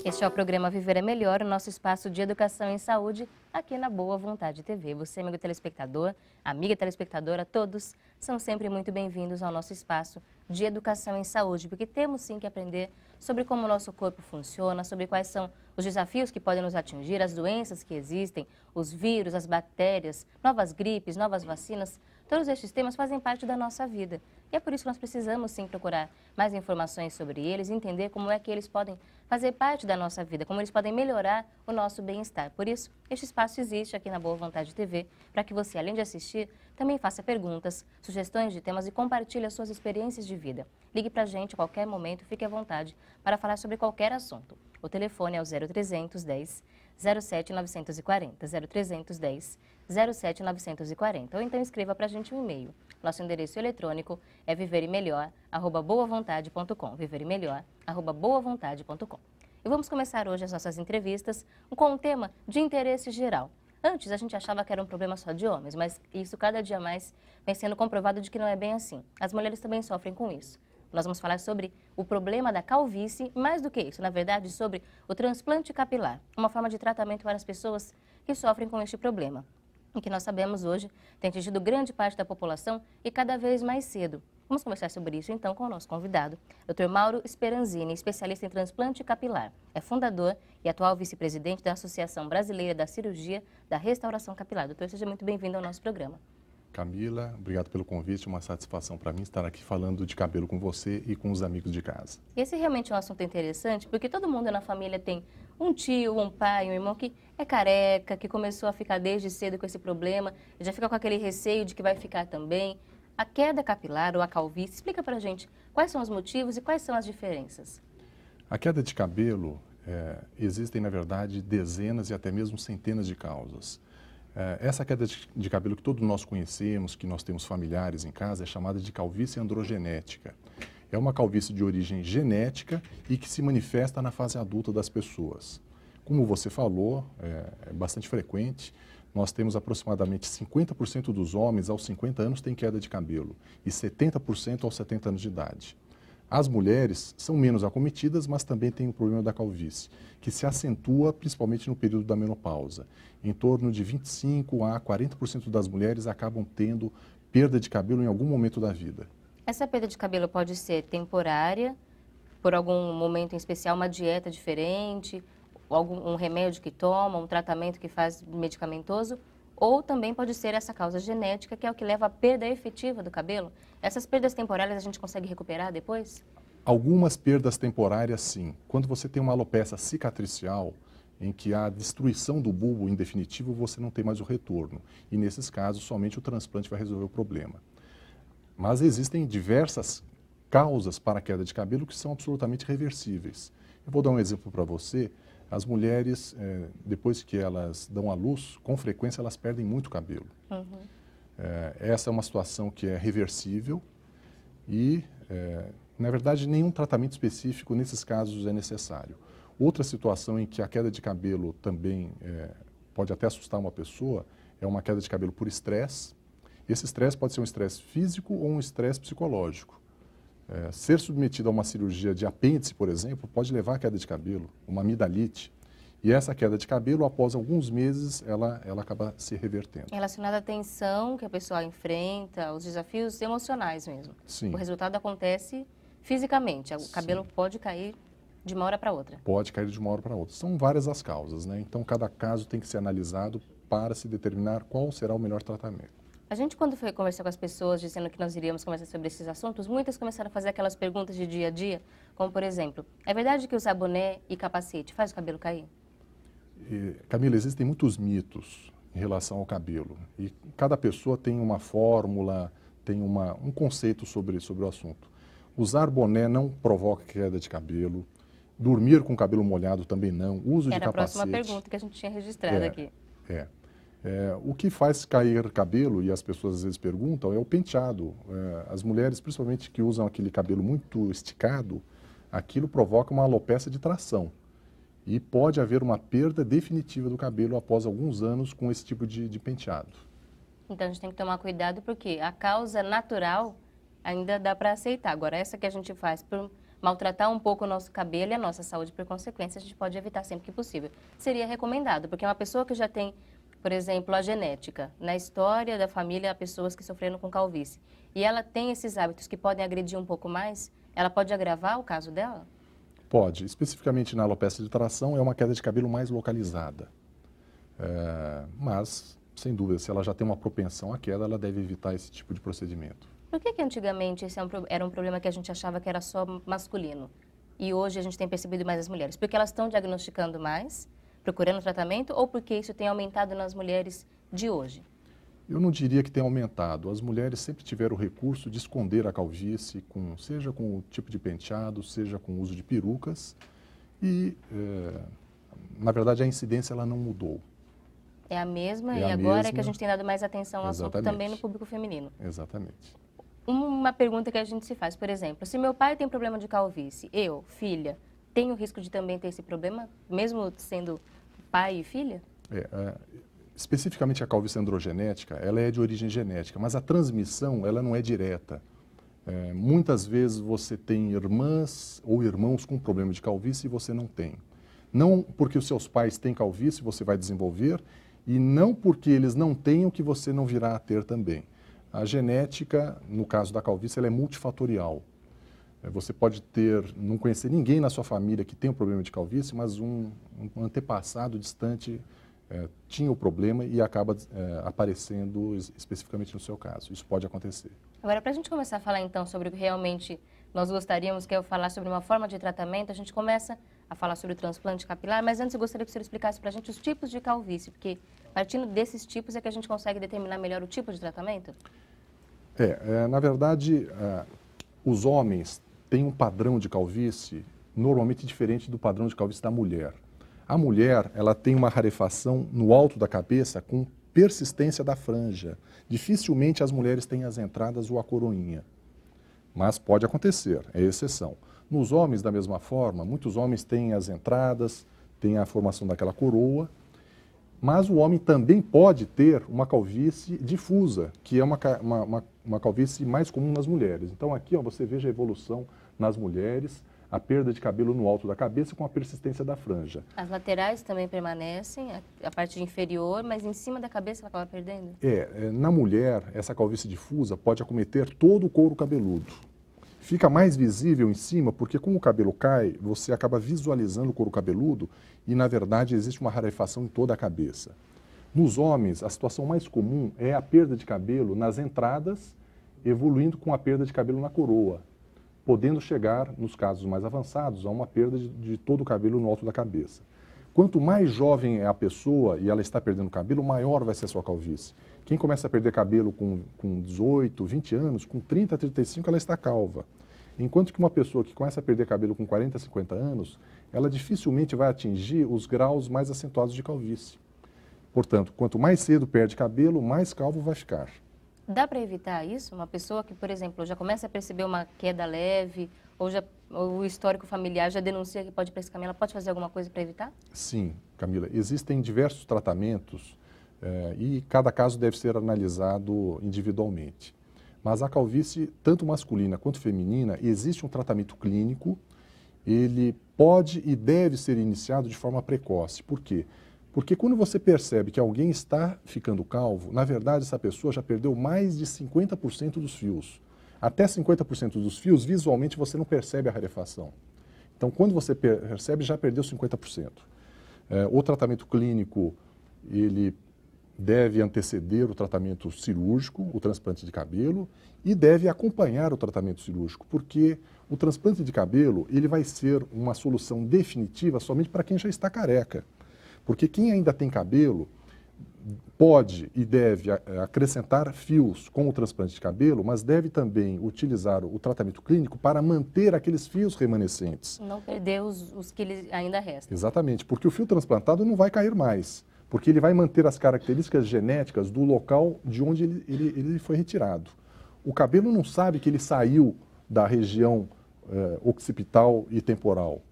Este é o programa Viver é Melhor, o nosso espaço de educação em saúde, aqui na Boa Vontade TV. Você, amigo telespectador, amiga telespectadora, todos são sempre muito bem-vindos ao nosso espaço de educação em saúde, porque temos sim que aprender sobre como o nosso corpo funciona, sobre quais são os desafios que podem nos atingir, as doenças que existem, os vírus, as bactérias, novas gripes, novas vacinas. Todos estes temas fazem parte da nossa vida. E é por isso que nós precisamos sim procurar mais informações sobre eles, entender como é que eles podem fazer parte da nossa vida, como eles podem melhorar o nosso bem-estar. Por isso, este espaço existe aqui na Boa Vontade TV, para que você, além de assistir, também faça perguntas, sugestões de temas e compartilhe as suas experiências de vida. Ligue para a gente a qualquer momento, fique à vontade para falar sobre qualquer assunto. O telefone é o 0310 07940, 0310 07940, ou então escreva para a gente um e-mail. Nosso endereço eletrônico é viveremelhor@boavontade.com, viveremelhor@boavontade.com. E vamos começar hoje as nossas entrevistas com um tema de interesse geral. Antes a gente achava que era um problema só de homens, mas isso cada dia mais vem sendo comprovado de que não é bem assim. As mulheres também sofrem com isso. Nós vamos falar sobre o problema da calvície, mais do que isso, na verdade, sobre o transplante capilar, uma forma de tratamento para as pessoas que sofrem com este problema, e que nós sabemos hoje tem atingido grande parte da população e cada vez mais cedo. Vamos conversar sobre isso então com o nosso convidado, Dr. Mauro Speranzini, especialista em transplante capilar. É fundador e atual vice-presidente da Associação Brasileira da Cirurgia da Restauração Capilar. Doutor, seja muito bem-vindo ao nosso programa. Camila, obrigado pelo convite, uma satisfação para mim estar aqui falando de cabelo com você e com os amigos de casa. Esse realmente é um assunto interessante, porque todo mundo na família tem um tio, um pai, um irmão que é careca, que começou a ficar desde cedo com esse problema, já fica com aquele receio de que vai ficar também. A queda capilar ou a calvície, explica pra gente quais são os motivos e quais são as diferenças. A queda de cabelo, existem na verdade dezenas e até mesmo centenas de causas. Essa queda de cabelo que todos nós conhecemos, que nós temos familiares em casa, é chamada de calvície androgenética. É uma calvície de origem genética e que se manifesta na fase adulta das pessoas. Como você falou, é bastante frequente. Nós temos aproximadamente 50% dos homens aos 50 anos têm queda de cabelo e 70% aos 70 anos de idade. As mulheres são menos acometidas, mas também têm o problema da calvície, que se acentua principalmente no período da menopausa. Em torno de 25% a 40% das mulheres acabam tendo perda de cabelo em algum momento da vida. Essa perda de cabelo pode ser temporária, por algum momento em especial, uma dieta diferente, um remédio que toma, um tratamento que faz medicamentoso, ou também pode ser essa causa genética, que é o que leva à perda efetiva do cabelo. Essas perdas temporárias a gente consegue recuperar depois? Algumas perdas temporárias, sim. Quando você tem uma alopecia cicatricial, em que há destruição do bulbo em definitivo, você não tem mais o retorno. E nesses casos, somente o transplante vai resolver o problema. Mas existem diversas causas para a queda de cabelo que são absolutamente reversíveis. Eu vou dar um exemplo para você. As mulheres, depois que elas dão à luz, com frequência elas perdem muito cabelo. Uhum. Essa é uma situação que é reversível e, na verdade, nenhum tratamento específico nesses casos é necessário. Outra situação em que a queda de cabelo também pode até assustar uma pessoa é uma queda de cabelo por estresse. Esse estresse pode ser um estresse físico ou um estresse psicológico. Ser submetido a uma cirurgia de apêndice, por exemplo, pode levar à queda de cabelo, uma amidalite. E essa queda de cabelo, após alguns meses, ela acaba se revertendo. Relacionada à tensão que a pessoa enfrenta, aos desafios emocionais mesmo. Sim. O resultado acontece fisicamente, o cabelo pode cair de uma hora para outra. Pode cair de uma hora para outra. São várias as causas, né? Então, cada caso tem que ser analisado para se determinar qual será o melhor tratamento. A gente, quando foi conversar com as pessoas, dizendo que nós iríamos conversar sobre esses assuntos, muitas começaram a fazer aquelas perguntas de dia a dia, como, por exemplo, é verdade que usar boné e capacete faz o cabelo cair? Camila, existem muitos mitos em relação ao cabelo. E cada pessoa tem uma fórmula, tem um conceito sobre o assunto. Usar boné não provoca queda de cabelo. Dormir com o cabelo molhado também não. Uso de capacete. Era a próxima pergunta que a gente tinha registrado aqui. O que faz cair cabelo, e as pessoas às vezes perguntam, é o penteado. As mulheres, principalmente que usam aquele cabelo muito esticado, aquilo provoca uma alopecia de tração. E pode haver uma perda definitiva do cabelo após alguns anos com esse tipo de penteado. Então a gente tem que tomar cuidado porque a causa natural ainda dá para aceitar. Agora essa que a gente faz por maltratar um pouco o nosso cabelo e a nossa saúde por consequência, a gente pode evitar sempre que possível. Seria recomendado, porque uma pessoa que já tem, por exemplo, a genética, na história da família, há pessoas que sofreram com calvície, e ela tem esses hábitos que podem agredir um pouco mais, ela pode agravar o caso dela? Pode. Especificamente na alopecia de tração, é uma queda de cabelo mais localizada. Mas, sem dúvida, se ela já tem uma propensão à queda, ela deve evitar esse tipo de procedimento. Por que antigamente esse era um problema que a gente achava que era só masculino? E hoje a gente tem percebido mais as mulheres? Porque elas estão diagnosticando mais, procurando tratamento, ou porque isso tem aumentado nas mulheres de hoje? Eu não diria que tem aumentado. As mulheres sempre tiveram o recurso de esconder a calvície, seja com o tipo de penteado, seja com o uso de perucas. E, na verdade, a incidência ela não mudou. É a mesma, É e a agora mesma. é que a gente tem dado mais atenção ao assunto Exatamente. também no público feminino. Exatamente. Uma pergunta que a gente se faz, por exemplo, se meu pai tem problema de calvície, eu, filha, tenho risco de também ter esse problema, mesmo sendo pai e filha? Especificamente a calvície androgenética, ela é de origem genética, mas a transmissão ela não é direta. Muitas vezes você tem irmãs ou irmãos com problema de calvície e você não tem. Não porque os seus pais têm calvície você vai desenvolver e não porque eles não tenham que você não virá a ter também. A genética, no caso da calvície, ela é multifatorial. Você pode não conhecer ninguém na sua família que tem um problema de calvície, mas um antepassado distante tinha o problema e acaba aparecendo especificamente no seu caso. Isso pode acontecer. Agora, para a gente começar a falar então sobre o que realmente nós gostaríamos, que é falar sobre uma forma de tratamento, a gente começa a falar sobre o transplante capilar, mas antes eu gostaria que o senhor explicasse para a gente os tipos de calvície, porque partindo desses tipos é que a gente consegue determinar melhor o tipo de tratamento? Na verdade, os homens têm um padrão de calvície normalmente diferente do padrão de calvície da mulher. A mulher, ela tem uma rarefação no alto da cabeça com persistência da franja. Dificilmente as mulheres têm as entradas ou a coroinha, mas pode acontecer, é exceção. Nos homens, da mesma forma, muitos homens têm as entradas, têm a formação daquela coroa, mas o homem também pode ter uma calvície difusa, que é uma calvície mais comum nas mulheres. Então aqui você veja a evolução nas mulheres, a perda de cabelo no alto da cabeça com a persistência da franja. As laterais também permanecem, a parte inferior, mas em cima da cabeça ela acaba perdendo? Na mulher, essa calvície difusa pode acometer todo o couro cabeludo. Fica mais visível em cima porque, como o cabelo cai, você acaba visualizando o couro cabeludo e, na verdade, existe uma rarefação em toda a cabeça. Nos homens, a situação mais comum é a perda de cabelo nas entradas, evoluindo com a perda de cabelo na coroa, podendo chegar, nos casos mais avançados, a uma perda de todo o cabelo no alto da cabeça. Quanto mais jovem é a pessoa e ela está perdendo cabelo, maior vai ser a sua calvície. Quem começa a perder cabelo com 18, 20 anos, com 30, 35, ela está calva. Enquanto que uma pessoa que começa a perder cabelo com 40, 50 anos, ela dificilmente vai atingir os graus mais acentuados de calvície. Portanto, quanto mais cedo perde cabelo, mais calvo vai ficar. Dá para evitar isso? Uma pessoa que, por exemplo, já começa a perceber uma queda leve, ou o histórico familiar já denuncia que pode ir para esse caminho, ela pode fazer alguma coisa para evitar? Sim, Camila. Existem diversos tratamentos e cada caso deve ser analisado individualmente. Mas a calvície, tanto masculina quanto feminina, existe um tratamento clínico, ele pode e deve ser iniciado de forma precoce. Por quê? Porque quando você percebe que alguém está ficando calvo, na verdade essa pessoa já perdeu mais de 50% dos fios. Até 50% dos fios, visualmente, você não percebe a rarefação. Então, quando você percebe, já perdeu 50%. O tratamento clínico, ele deve anteceder o tratamento cirúrgico, o transplante de cabelo, e deve acompanhar o tratamento cirúrgico, porque o transplante de cabelo, ele vai ser uma solução definitiva somente para quem já está careca. Porque quem ainda tem cabelo pode e deve acrescentar fios com o transplante de cabelo, mas deve também utilizar o tratamento clínico para manter aqueles fios remanescentes. Não perder os que ainda restam. Exatamente, porque o fio transplantado não vai cair mais, porque ele vai manter as características genéticas do local de onde ele foi retirado. O cabelo não sabe que ele saiu da região occipital e temporal.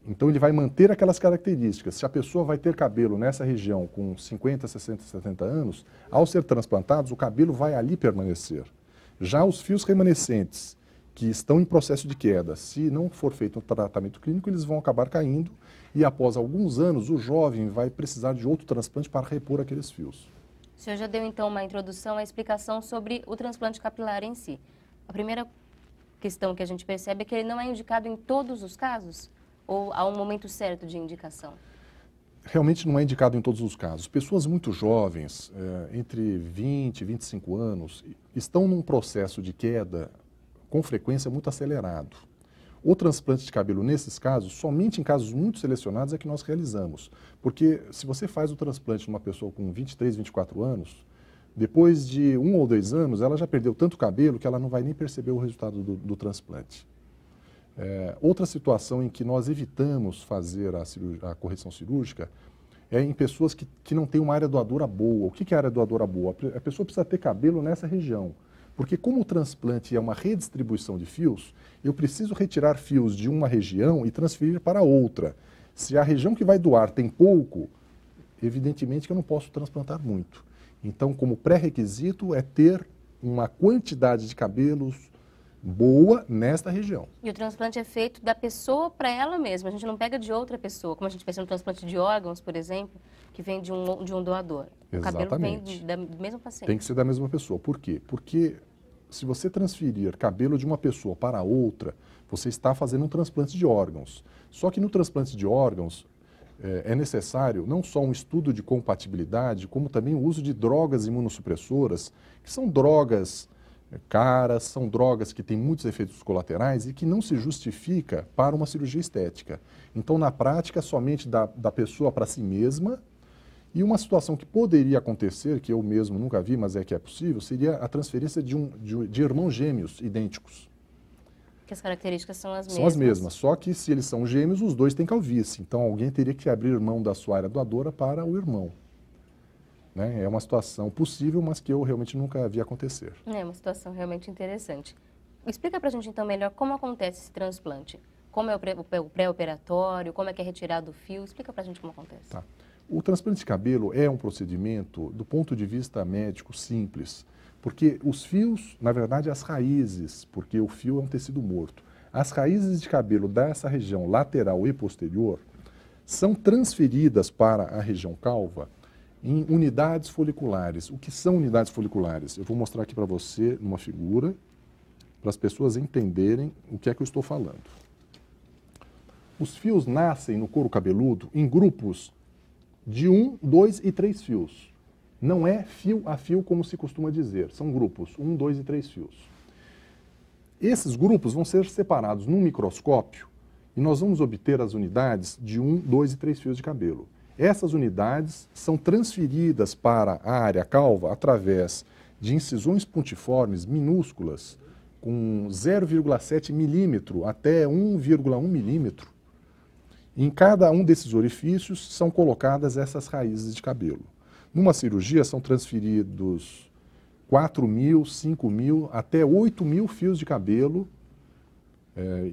Então, ele vai manter aquelas características. Se a pessoa vai ter cabelo nessa região com 50, 60, 70 anos, ao ser transplantados, o cabelo vai ali permanecer. Já os fios remanescentes, que estão em processo de queda. Se não for feito um tratamento clínico, eles vão acabar caindo e após alguns anos o jovem vai precisar de outro transplante para repor aqueles fios. O senhor já deu então uma introdução, uma explicação sobre o transplante capilar em si. A primeira questão que a gente percebe é que ele não é indicado em todos os casos? Ou há um momento certo de indicação? Realmente não é indicado em todos os casos. Pessoas muito jovens, entre 20 e 25 anos, estão num processo de queda com frequência muito acelerado. O transplante de cabelo, nesses casos, somente em casos muito selecionados é que nós realizamos. Porque se você faz o transplante numa pessoa com 23, 24 anos, depois de 1 ou 2 anos, ela já perdeu tanto cabelo que ela não vai nem perceber o resultado do transplante. Outra situação em que nós evitamos fazer a correção cirúrgica é em pessoas que não têm uma área doadora boa. O que é área doadora boa? A pessoa precisa ter cabelo nessa região. Porque como o transplante é uma redistribuição de fios, eu preciso retirar fios de uma região e transferir para outra. Se a região que vai doar tem pouco, evidentemente que eu não posso transplantar muito. Então, como pré-requisito é ter uma quantidade de cabelos boa nesta região. E o transplante é feito da pessoa para ela mesma, a gente não pega de outra pessoa, como a gente pensa no transplante de órgãos, por exemplo, que vem de um doador. O cabelo vem do mesmo paciente. Tem que ser da mesma pessoa. Por quê? Porque se você transferir cabelo de uma pessoa para outra, você está fazendo um transplante de órgãos. Só que no transplante de órgãos é necessário não só um estudo de compatibilidade, como também o uso de drogas imunossupressoras, que são drogas caras, são drogas que têm muitos efeitos colaterais e que não se justifica para uma cirurgia estética. Então, na prática, somente da pessoa para si mesma. E uma situação que poderia acontecer, que eu mesmo nunca vi, mas é que é possível, seria a transferência de irmãos gêmeos idênticos. Que as características são as mesmas. São as mesmas, só que se eles são gêmeos, os dois têm calvície. Então, alguém teria que abrir mão da sua área doadora para o irmão. Né? É uma situação possível, mas que eu realmente nunca vi acontecer. É uma situação realmente interessante. Explica pra gente então melhor como acontece esse transplante. Como é o pré-operatório, como é que é retirado o fio. Explica pra gente como acontece. Tá. O transplante de cabelo é um procedimento, do ponto de vista médico, simples. Porque os fios, na verdade, as raízes, porque o fio é um tecido morto, as raízes de cabelo dessa região lateral e posterior são transferidas para a região calva em unidades foliculares. O que são unidades foliculares? Eu vou mostrar aqui para você numa figura, para as pessoas entenderem o que é que eu estou falando. Os fios nascem no couro cabeludo em grupos de 1, 2 e 3 fios. Não é fio a fio como se costuma dizer, são grupos, 1, 2 e 3 fios. Esses grupos vão ser separados num microscópio e nós vamos obter as unidades de 1, 2 e 3 fios de cabelo. Essas unidades são transferidas para a área calva através de incisões pontiformes minúsculas com 0,7 milímetro até 1,1 milímetro. Em cada um desses orifícios são colocadas essas raízes de cabelo. Numa cirurgia são transferidos 4.000, 5.000, até 8.000 fios de cabelo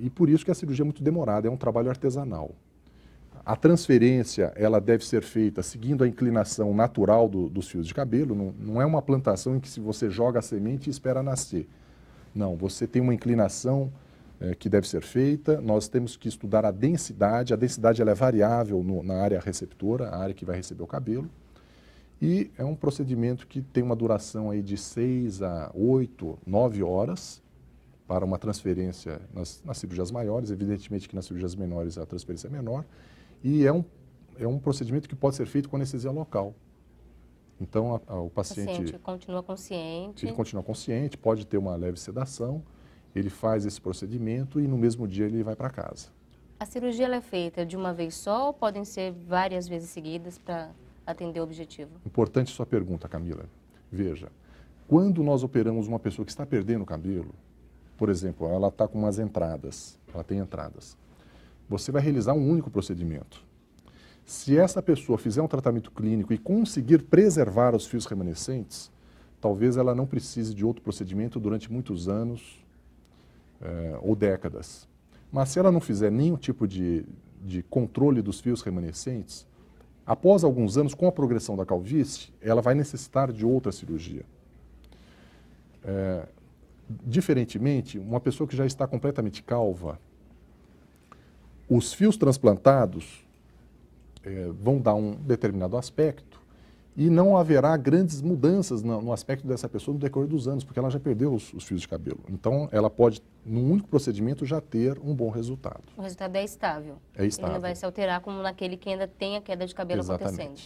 e por isso que a cirurgia é muito demorada, é um trabalho artesanal. A transferência ela deve ser feita seguindo a inclinação natural dos fios de cabelo, não é uma plantação em que se você joga a semente e espera nascer. Não, você tem uma inclinação que deve ser feita, nós temos que estudar a densidade ela é variável na área receptora, a área que vai receber o cabelo, e é um procedimento que tem uma duração aí de 6 a 8, 9 horas para uma transferência nas cirurgias maiores, evidentemente que nas cirurgias menores a transferência é menor, e é um procedimento que pode ser feito com anestesia local. Então, o paciente continua consciente. Ele continua consciente, pode ter uma leve sedação, ele faz esse procedimento e no mesmo dia ele vai para casa. A cirurgia ela é feita de uma vez só ou podem ser várias vezes seguidas para atender o objetivo? Importante sua pergunta, Camila. Veja, quando nós operamos uma pessoa que está perdendo o cabelo, por exemplo, ela está com umas entradas, ela tem entradas, você vai realizar um único procedimento. Se essa pessoa fizer um tratamento clínico e conseguir preservar os fios remanescentes, talvez ela não precise de outro procedimento durante muitos anos ou décadas. Mas se ela não fizer nenhum tipo de controle dos fios remanescentes, após alguns anos, com a progressão da calvície, ela vai necessitar de outra cirurgia. Diferentemente, uma pessoa que já está completamente calva, os fios transplantados vão dar um determinado aspecto e não haverá grandes mudanças no aspecto dessa pessoa no decorrer dos anos, porque ela já perdeu os fios de cabelo. Então, ela pode, num único procedimento, já ter um bom resultado. O resultado é estável. É estável. Ele não vai se alterar como naquele que ainda tem a queda de cabelo acontecendo.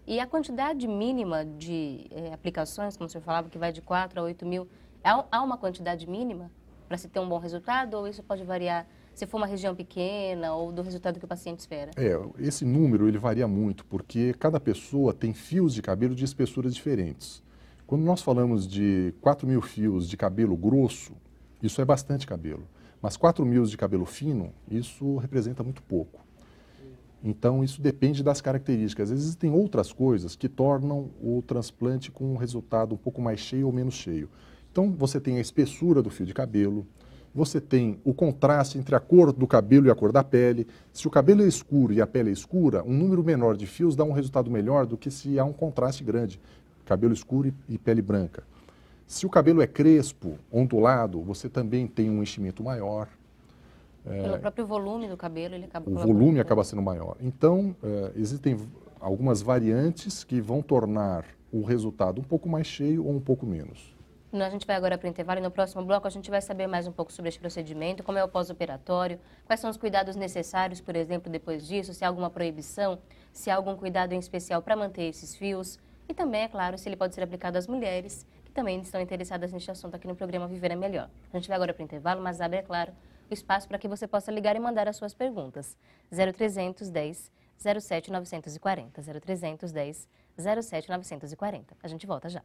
E a quantidade mínima de aplicações, como o senhor falava, que vai de 4 a 8 mil, há uma quantidade mínima para se ter um bom resultado ou isso pode variar se for uma região pequena ou do resultado que o paciente espera? Esse número ele varia muito, porque cada pessoa tem fios de cabelo de espessuras diferentes. Quando nós falamos de 4 mil fios de cabelo grosso, isso é bastante cabelo. Mas 4 mil de cabelo fino, isso representa muito pouco. Então, isso depende das características. Existem outras coisas que tornam o transplante com um resultado um pouco mais cheio ou menos cheio. Então, você tem a espessura do fio de cabelo, você tem o contraste entre a cor do cabelo e a cor da pele. Se o cabelo é escuro e a pele é escura, um número menor de fios dá um resultado melhor do que se há um contraste grande, cabelo escuro e pele branca. Se o cabelo é crespo, ondulado, você também tem um enchimento maior. Pelo próprio volume do cabelo, ele acaba... O volume acaba sendo maior. Então, existem algumas variantes que vão tornar o resultado um pouco mais cheio ou um pouco menos. A gente vai agora para o intervalo e no próximo bloco a gente vai saber mais um pouco sobre esse procedimento, como é o pós-operatório, quais são os cuidados necessários, por exemplo, depois disso, se há alguma proibição, se há algum cuidado em especial para manter esses fios e também, é claro, se ele pode ser aplicado às mulheres que também estão interessadas neste assunto aqui no programa Viver é Melhor. A gente vai agora para o intervalo, mas abre, é claro, o espaço para que você possa ligar e mandar as suas perguntas. 0310 07 940, 0310 07 940. A gente volta já.